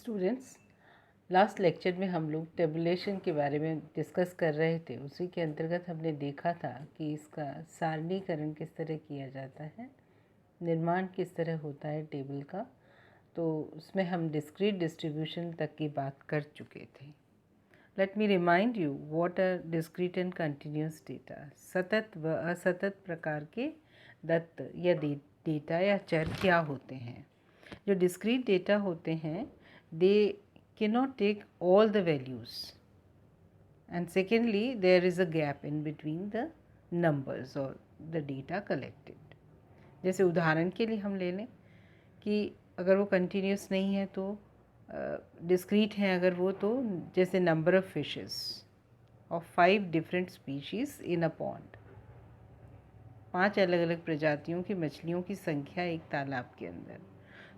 Students, last lecture में हम लोग टेबुलेशन के बारे में डिस्कस कर रहे थे। उसी के अंतर्गत हमने देखा था कि इसका सारणीकरण किस तरह किया जाता है, निर्माण किस तरह होता है टेबल का। तो उसमें हम डिस्क्रीट डिस्ट्रीब्यूशन तक की बात कर चुके थे। Let me remind you what are discrete and continuous data. सतत व असतत प्रकार के दत्त या डेटा या चर क्या होते हैं। जो डिस्क्रीट डेटा होते हैं, they cannot take all the values, and secondly there is a gap in between the numbers or the data collected. जैसे उदाहरण के लिए हम ले लें कि अगर वो कंटिन्यूस नहीं है तो डिस्क्रीट है अगर वो, तो जैसे number of fishes of 5 different species in a pond, 5 अलग अलग प्रजातियों की मछलियों की संख्या एक तालाब के अंदर।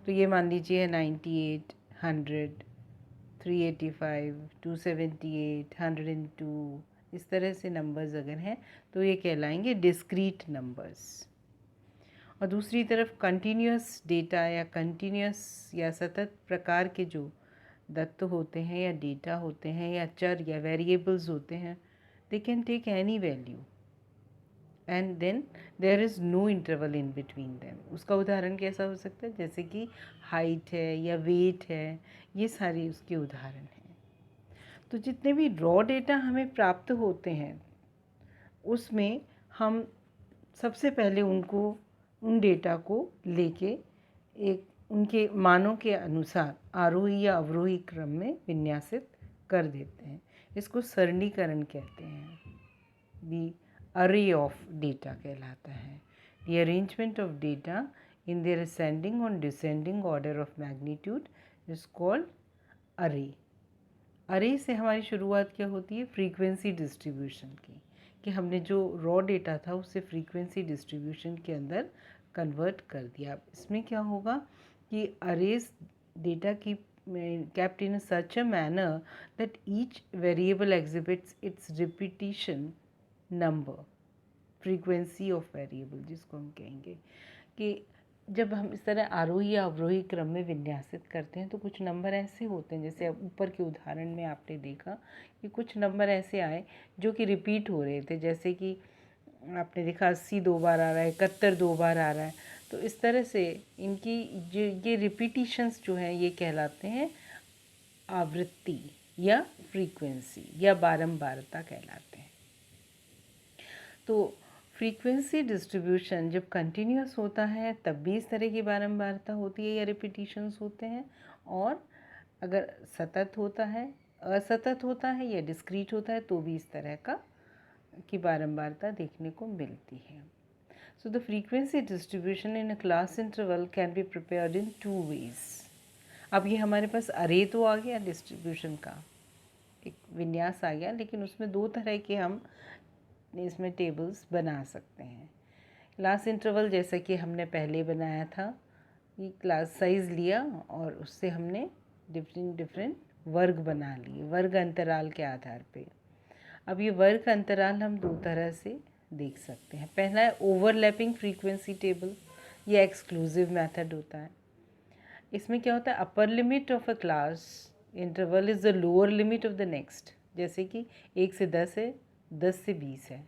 तो ये मान लीजिए 98, 100, 385, 278, 102, इस तरह से नंबर्स अगर हैं तो ये कहलाएंगे डिस्क्रीट नंबर्स। और दूसरी तरफ कंटिन्यूस डेटा या कंटिन्यूस या सतत प्रकार के जो दत्त होते हैं या डेटा होते हैं या चर या वेरिएबल्स होते हैं, they can take any value and then there is no interval in between them. उसका उदाहरण कैसा हो सकता है, जैसे कि हाइट है या वेट है, ये सारी उसके उदाहरण हैं। तो जितने भी रॉ डेटा हमें प्राप्त होते हैं उसमें हम सबसे पहले उन डेटा को लेके एक उनके मानों के अनुसार आरोही या अवरोही क्रम में विन्यासित कर देते हैं। इसको सरणीकरण कहते हैं। दी array of data कहलाता है। The arrangement of data in their ascending or descending order of magnitude is called array. array से हमारी शुरुआत क्या होती है, फ्रीक्वेंसी डिस्ट्रीब्यूशन की, कि हमने जो रॉ डेटा था उसे फ्रीक्वेंसी डिस्ट्रीब्यूशन के अंदर कन्वर्ट कर दिया। इसमें क्या होगा कि अरेज डेटा की kept in such a manner that each variable exhibits its repetition number, frequency of variable जिसको हम कहेंगे, कि जब हम इस तरह आरोही या अवरोही क्रम में विन्यासित करते हैं तो कुछ नंबर ऐसे होते हैं, जैसे ऊपर के उदाहरण में आपने देखा कि कुछ नंबर ऐसे आए जो कि रिपीट हो रहे थे, जैसे कि आपने देखा 80 2 बार आ रहा है, 71 2 बार आ रहा है। तो इस तरह से इनकी जो ये रिपीटिशंस जो हैं ये कहलाते हैं आवृत्ति या फ्रीक्वेंसी या बारंबारता कहलाते हैं। तो फ्रीक्वेंसी डिस्ट्रीब्यूशन जब कंटिन्यूस होता है तब भी इस तरह की बारंबारता होती है या रिपीटिशंस होते हैं, और अगर सतत होता है, असतत होता है या डिस्क्रीट होता है तो भी इस तरह की बारंबारता देखने को मिलती है। So the frequency distribution in a class interval can be prepared in 2 ways. अब ये हमारे पास अरे तो आ गया, डिस्ट्रीब्यूशन का एक विन्यास आ गया, लेकिन उसमें 2 तरह के हम इसमें टेबल्स बना सकते हैं। क्लास इंटरवल जैसा कि हमने पहले बनाया था, ये क्लास साइज़ लिया और उससे हमने डिफरेंट वर्ग बना लिए वर्ग अंतराल के आधार पे। अब ये वर्ग अंतराल हम 2 तरह से देख सकते हैं। पहला है ओवरलैपिंग फ्रीक्वेंसी टेबल, ये एक्सक्लूसिव मेथड होता है। इसमें क्या होता है, upper limit of a class interval is the lower limit of the next. जैसे कि 1 से 10 है, 10 से 20 है,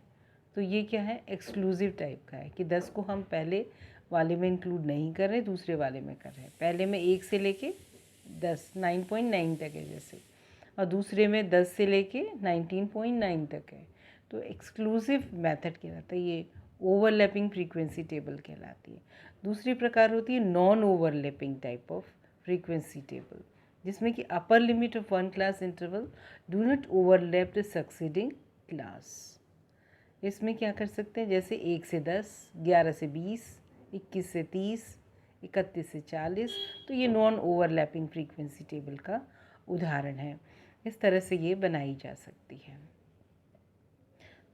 तो ये क्या है, एक्सक्लूसिव टाइप का है कि 10 को हम पहले वाले में इंक्लूड नहीं कर रहे, दूसरे वाले में कर रहे हैं। पहले में 1 से लेके 10 9.9 तक है जैसे, और दूसरे में 10 से लेके 19.9 तक है। तो एक्सक्लूसिव मेथड कहलाता है, ये ओवरलैपिंग फ्रीक्वेंसी टेबल कहलाती है। दूसरी प्रकार होती है non overlapping type of frequency table, जिसमें कि upper limit of one class interval do not overlap the succeeding class. इसमें क्या कर सकते हैं, जैसे 1 से 10, 11 से 20, 21 से 30, 31 से 40, तो ये नॉन ओवरलैपिंग फ्रीक्वेंसी टेबल का उदाहरण है। इस तरह से ये बनाई जा सकती है।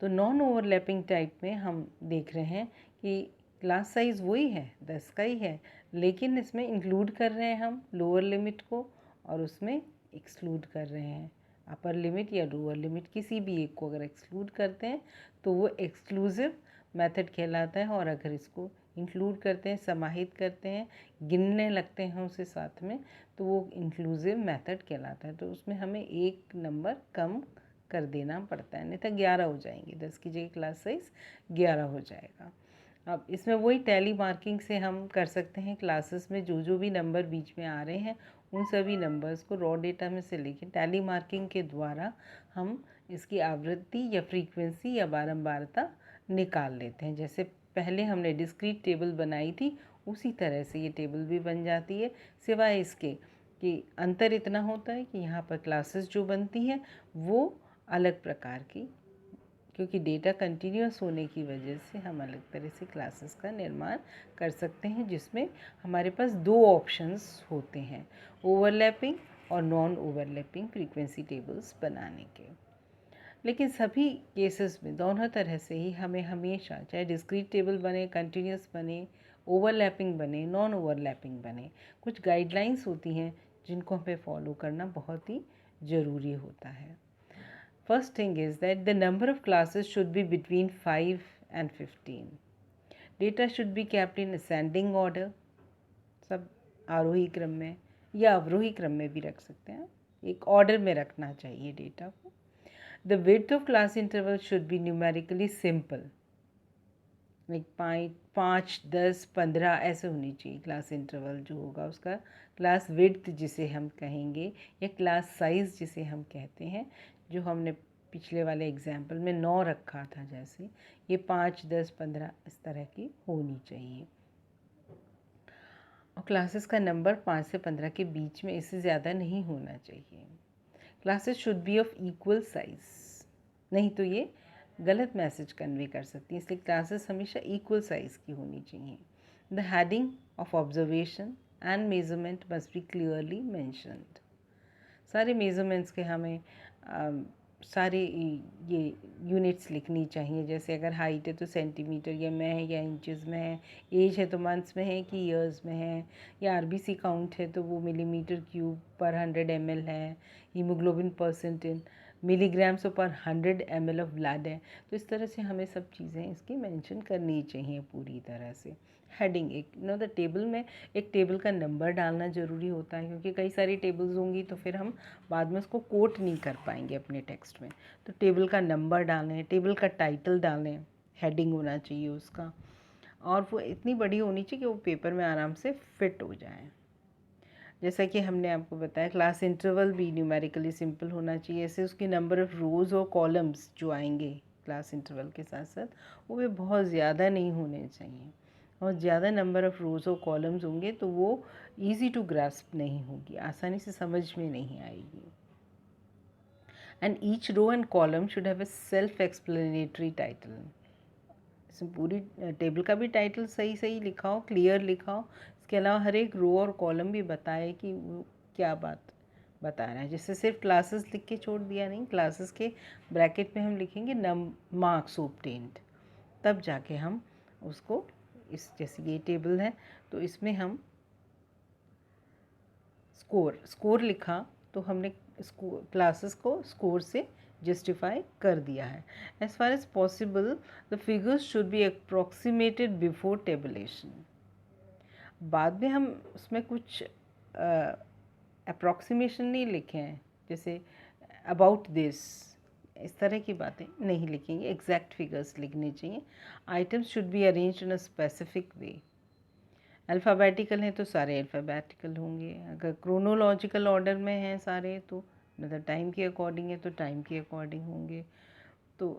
तो नॉन ओवरलैपिंग टाइप में हम देख रहे हैं कि क्लास साइज़ वही है, 10 का ही है, लेकिन इसमें इंक्लूड कर रहे हैं हम लोअर लिमिट को और उसमें एक्सक्लूड कर रहे हैं अपर लिमिट या लोअर लिमिट। किसी भी एक को अगर एक्सक्लूड करते हैं तो वो एक्सक्लूसिव मेथड कहलाता है, और अगर इसको इंक्लूड करते हैं, समाहित करते हैं, गिनने लगते हैं उसे साथ में, तो वो इंक्लूसिव मेथड कहलाता है। तो उसमें हमें एक नंबर कम कर देना पड़ता है, नहीं तो 11 हो जाएंगे। 10 की जगह क्लास साइज 11 हो जाएगा। अब इसमें वही टैली मार्किंग से हम कर सकते हैं, क्लासेस में जो जो भी नंबर बीच में आ रहे हैं उन सभी नंबर्स को रॉ डेटा में से लेके टैली मार्किंग के द्वारा हम इसकी आवृत्ति या फ्रीक्वेंसी या बारंबारता निकाल लेते हैं। जैसे पहले हमने डिस्क्रीट टेबल बनाई थी उसी तरह से ये टेबल भी बन जाती है, सिवाय इसके कि अंतर इतना होता है कि यहाँ पर क्लासेस जो बनती हैं वो अलग प्रकार की, क्योंकि डेटा कंटिन्यूस होने की वजह से हम अलग तरह से क्लासेस का निर्माण कर सकते हैं, जिसमें हमारे पास दो ऑप्शंस होते हैं, ओवरलैपिंग और नॉन ओवरलैपिंग फ्रीक्वेंसी टेबल्स बनाने के। लेकिन सभी केसेस में दोनों तरह से ही हमें हमेशा, चाहे डिस्क्रीट टेबल बने, कंटिन्यूस बने, ओवरलैपिंग बने, नॉन ओवरलैपिंग बने, कुछ गाइडलाइंस होती हैं जिनको हमें फॉलो करना बहुत ही ज़रूरी होता है। First thing is that the number of classes should be between 5 and 15. Data should be kept in ascending order, सब आरोही क्रम में या अवरोही क्रम में भी रख सकते हैं, एक ऑर्डर में रखना चाहिए डेटा को। The width of class interval should be numerically simple, like 5, 10, 15 ऐसे होनी चाहिए क्लास इंटरवल जो होगा उसका। क्लास विड्थ जिसे हम कहेंगे या क्लास साइज़ जिसे हम कहते हैं, जो हमने पिछले वाले एग्जाम्पल में 9 रखा था, जैसे ये 5, 10, 15 इस तरह की होनी चाहिए। और क्लासेस का नंबर 5 से 15 के बीच में, इससे ज़्यादा नहीं होना चाहिए। Classes should be of equal size, नहीं तो ये गलत मैसेज कन्वे कर सकती हैं, इसलिए क्लासेस हमेशा इक्वल साइज़ की होनी चाहिए। The heading of observation and measurement must be clearly mentioned. सारे मेजरमेंट्स के हमें सारे ये यूनिट्स लिखनी चाहिए, जैसे अगर हाइट है तो सेंटीमीटर या में है या इंचज़ में है, एज है तो मंथ्स में है कि ईयर्स में है, या आरबीसी काउंट है तो वो मिलीमीटर क्यूब पर 100 ml है, हीमोग्लोबिन परसेंट इन मिलीग्राम्स पर 100 ml ऑफ ब्लड है। तो इस तरह से हमें सब चीज़ें इसकी मेंशन करनी चाहिए पूरी तरह से। हेडिंग, एक द टेबल में एक टेबल का नंबर डालना ज़रूरी होता है, क्योंकि कई सारी टेबल्स होंगी तो फिर हम बाद में उसको कोट नहीं कर पाएंगे अपने टेक्स्ट में। तो टेबल का नंबर डालें, टेबल का टाइटल डालें, हेडिंग होना चाहिए उसका, और वो इतनी बड़ी होनी चाहिए कि वो पेपर में आराम से फिट हो जाए। जैसा कि हमने आपको बताया, क्लास इंटरवल भी न्यूमेरिकली सिंपल होना चाहिए, ऐसे उसकी नंबर ऑफ़ रोज़ और कॉलम्स जो आएंगे क्लास इंटरवल के साथ साथ, वो भी बहुत ज़्यादा नहीं होने चाहिए। और ज़्यादा नंबर ऑफ़ रोज़ और कॉलम्स होंगे तो वो ईजी टू ग्रास्प नहीं होगी, आसानी से समझ में नहीं आएगी। And each row and column should have a self explanatory title. इसमें पूरी टेबल का भी टाइटल सही सही लिखा हो, क्लियर लिखा हो, इसके अलावा हर एक रो और कॉलम भी बताए कि वो क्या बात बता रहा है। जिससे सिर्फ क्लासेस लिख के छोड़ दिया नहीं, क्लासेस के ब्रैकेट में हम लिखेंगे मार्क्स ऑब्टेन्ड, तब जाके हम उसको, इस जैसे ये टेबल है तो इसमें हम स्कोर लिखा तो हमने क्लासेस को स्कोर से जस्टिफाई कर दिया है। As far as possible the figures should be approximated before tabulation. बाद में हम उसमें कुछ अप्रॉक्सीमेशन नहीं लिखे हैं, जैसे अबाउट दिस, इस तरह की बातें नहीं लिखेंगे, एग्जैक्ट फिगर्स लिखने चाहिए। Items should be arranged in a specific way. Alphabetical हैं तो सारे अल्फ़ाबेटिकल होंगे, अगर क्रोनोलॉजिकल ऑर्डर में हैं सारे तो मतलब टाइम के अकॉर्डिंग है तो टाइम के अकॉर्डिंग होंगे। तो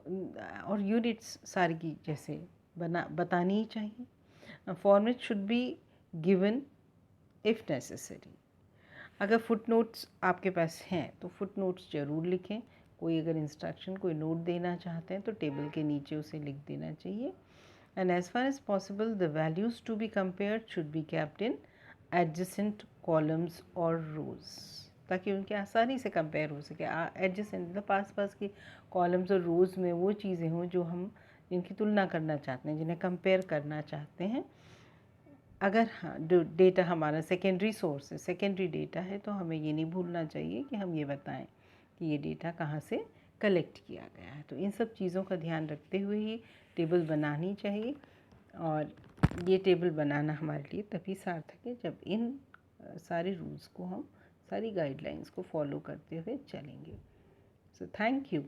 और यूनिट्स सारी की जैसे बतानी ही चाहिए। Format should be given if necessary. अगर फुट नोट्स आपके पास हैं तो फुट नोट्स ज़रूर लिखें। कोई अगर इंस्ट्रक्शन, कोई नोट देना चाहते हैं तो टेबल के नीचे उसे लिख देना चाहिए। And as far as possible, the values to be compared should be kept in adjacent columns or rows, ताकि उनके आसानी से कंपेयर हो सके। एडजेसेंट मतलब पास पास की कॉलम्स और रोज़ में वो चीज़ें हों जो हम जिनकी तुलना करना चाहते हैं, जिन्हें कंपेयर करना चाहते हैं। अगर हाँ डेटा हमारा सेकेंडरी सोर्स है, सेकेंडरी डेटा है, तो हमें ये नहीं भूलना चाहिए कि हम ये बताएं कि ये डेटा कहाँ से कलेक्ट किया गया है। तो इन सब चीज़ों का ध्यान रखते हुए ही टेबल बनानी चाहिए। और ये टेबल बनाना हमारे लिए तभी सार्थक है जब इन सारे रूल्स को हम, सारी गाइडलाइंस को फॉलो करते हुए चलेंगे। So thank you.